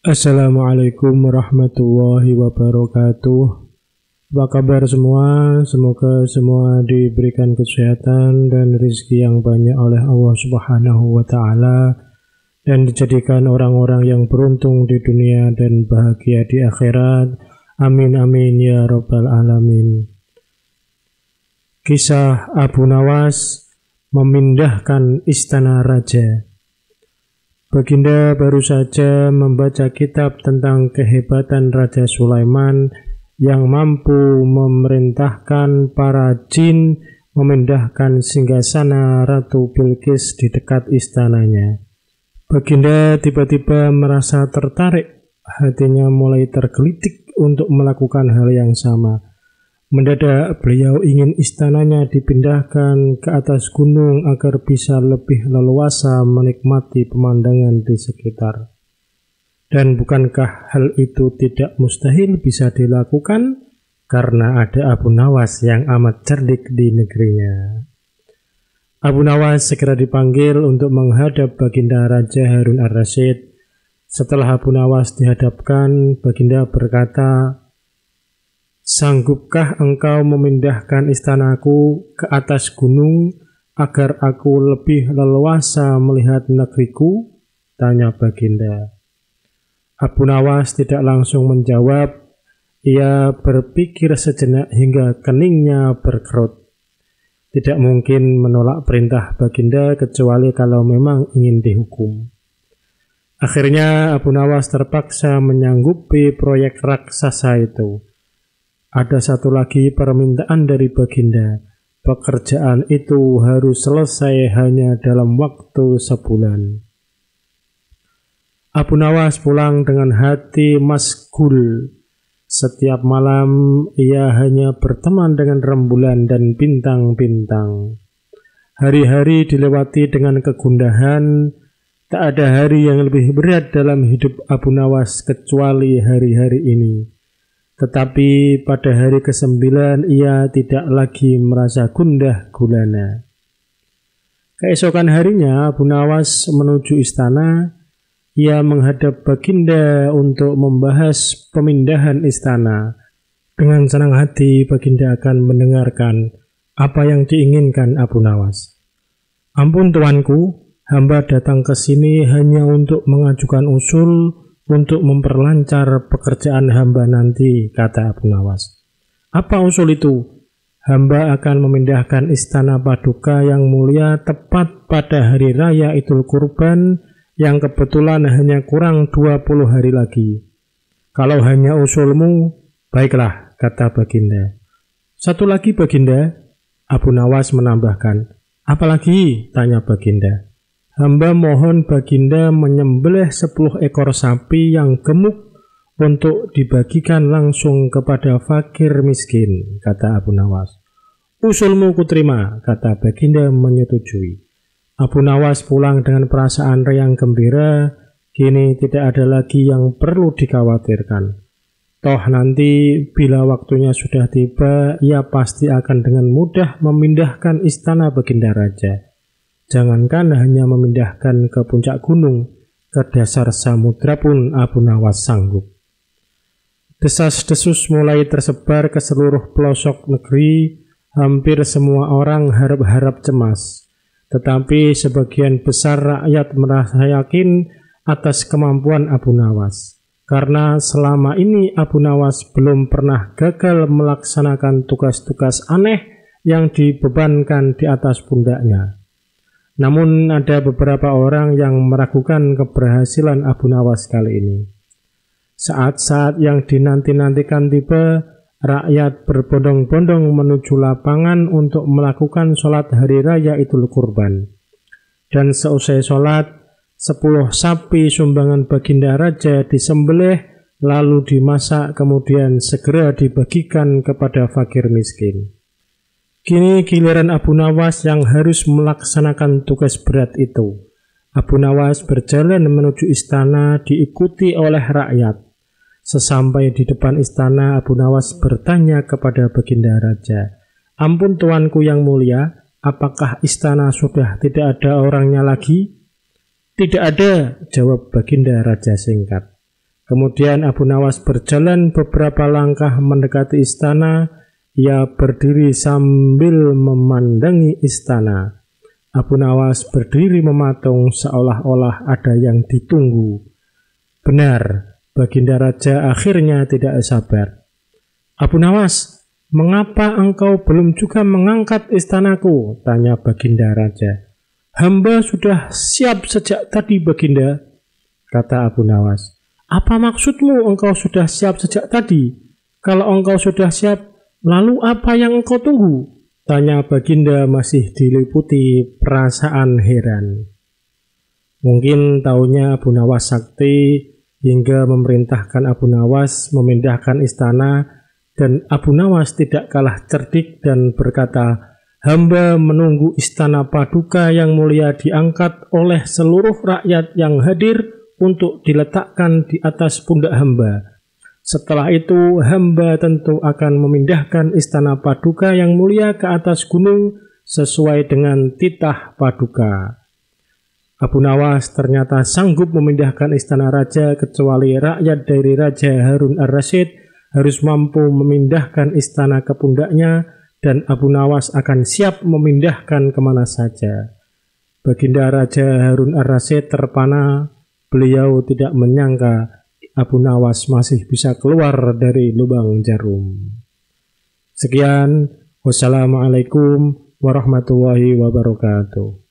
Assalamualaikum warahmatullahi wabarakatuh. Apa kabar semua? Semoga semua diberikan kesehatan dan rezeki yang banyak oleh Allah Subhanahu wa Ta'ala, dan dijadikan orang-orang yang beruntung di dunia dan bahagia di akhirat. Amin amin ya rabbal alamin. Kisah Abu Nawas memindahkan istana raja. Baginda baru saja membaca kitab tentang kehebatan Raja Sulaiman yang mampu memerintahkan para jin memindahkan singgasana Ratu Bilqis di dekat istananya. Baginda tiba-tiba merasa tertarik, hatinya mulai tergelitik untuk melakukan hal yang sama. Mendadak beliau ingin istananya dipindahkan ke atas gunung agar bisa lebih leluasa menikmati pemandangan di sekitar. Dan bukankah hal itu tidak mustahil bisa dilakukan? Karena ada Abu Nawas yang amat cerdik di negerinya. Abu Nawas segera dipanggil untuk menghadap Baginda Raja Harun ar-Rasyid. Setelah Abu Nawas dihadapkan, Baginda berkata, "Sanggupkah engkau memindahkan istanaku ke atas gunung agar aku lebih leluasa melihat negeriku?" tanya Baginda. Abu Nawas tidak langsung menjawab. Ia berpikir sejenak hingga keningnya berkerut. Tidak mungkin menolak perintah Baginda kecuali kalau memang ingin dihukum. Akhirnya Abu Nawas terpaksa menyanggupi proyek raksasa itu. Ada satu lagi permintaan dari Baginda. Pekerjaan itu harus selesai hanya dalam waktu sebulan. Abu Nawas pulang dengan hati masgul. Setiap malam ia hanya berteman dengan rembulan dan bintang-bintang. Hari-hari dilewati dengan kegundahan. Tak ada hari yang lebih berat dalam hidup Abu Nawas kecuali hari-hari ini. Tetapi pada hari ke-9 ia tidak lagi merasa gundah gulana. Keesokan harinya Abu Nawas menuju istana. Ia menghadap Baginda untuk membahas pemindahan istana. Dengan senang hati Baginda akan mendengarkan apa yang diinginkan Abu Nawas. "Ampun tuanku, hamba datang ke sini hanya untuk mengajukan usul untuk memperlancar pekerjaan hamba nanti," kata Abu Nawas. "Apa usul itu?" "Hamba akan memindahkan istana Paduka yang mulia tepat pada hari raya Idul Kurban yang kebetulan hanya kurang 20 hari lagi." "Kalau hanya usulmu, baiklah," kata Baginda. "Satu lagi Baginda," Abu Nawas menambahkan. "Apa lagi?" tanya Baginda. "Hamba mohon Baginda menyembelih 10 ekor sapi yang gemuk untuk dibagikan langsung kepada fakir miskin," kata Abu Nawas. "Usulmu kuterima," kata Baginda menyetujui. Abu Nawas pulang dengan perasaan riang gembira. Kini tidak ada lagi yang perlu dikhawatirkan. Toh nanti bila waktunya sudah tiba, ia pasti akan dengan mudah memindahkan istana Baginda Raja. Jangankan hanya memindahkan ke puncak gunung, ke dasar samudra pun Abu Nawas sanggup. Desas-desus mulai tersebar ke seluruh pelosok negeri. Hampir semua orang harap-harap cemas. Tetapi sebagian besar rakyat merasa yakin atas kemampuan Abu Nawas. Karena selama ini Abu Nawas belum pernah gagal melaksanakan tugas-tugas aneh yang dibebankan di atas pundaknya. Namun ada beberapa orang yang meragukan keberhasilan Abu Nawas kali ini. Saat-saat yang dinanti-nantikan tiba, rakyat berbondong-bondong menuju lapangan untuk melakukan sholat hari raya Idul Kurban. Dan seusai sholat, 10 sapi sumbangan Baginda Raja disembelih, lalu dimasak, kemudian segera dibagikan kepada fakir miskin. Kini giliran Abu Nawas yang harus melaksanakan tugas berat itu. Abu Nawas berjalan menuju istana diikuti oleh rakyat. Sesampai di depan istana, Abu Nawas bertanya kepada Baginda Raja, "Ampun tuanku yang mulia, apakah istana sudah tidak ada orangnya lagi?" "Tidak ada," jawab Baginda Raja singkat. Kemudian Abu Nawas berjalan beberapa langkah mendekati istana. Ia berdiri sambil memandangi istana. Abu Nawas berdiri mematung seolah-olah ada yang ditunggu. Benar, Baginda Raja akhirnya tidak sabar. Abu Nawas, mengapa engkau belum juga mengangkat istanaku? Tanya Baginda Raja. Hamba sudah siap sejak tadi, Baginda, kata Abu Nawas. Apa maksudmu engkau sudah siap sejak tadi? Kalau engkau sudah siap, lalu apa yang engkau tunggu? Tanya Baginda masih diliputi perasaan heran. Mungkin taunya Abu Nawas sakti hingga memerintahkan Abu Nawas memindahkan istana, dan Abu Nawas tidak kalah cerdik dan berkata, hamba menunggu istana Paduka yang mulia diangkat oleh seluruh rakyat yang hadir untuk diletakkan di atas pundak hamba. Setelah itu, hamba tentu akan memindahkan istana Paduka yang mulia ke atas gunung sesuai dengan titah Paduka. Abu Nawas ternyata sanggup memindahkan istana raja, kecuali rakyat dari Raja Harun ar-Rasyid harus mampu memindahkan istana ke pundaknya, dan Abu Nawas akan siap memindahkan kemana saja. Baginda Raja Harun ar-Rasyid terpana. Beliau tidak menyangka Abu Nawas masih bisa keluar dari lubang jarum. Sekian, wassalamualaikum warahmatullahi wabarakatuh.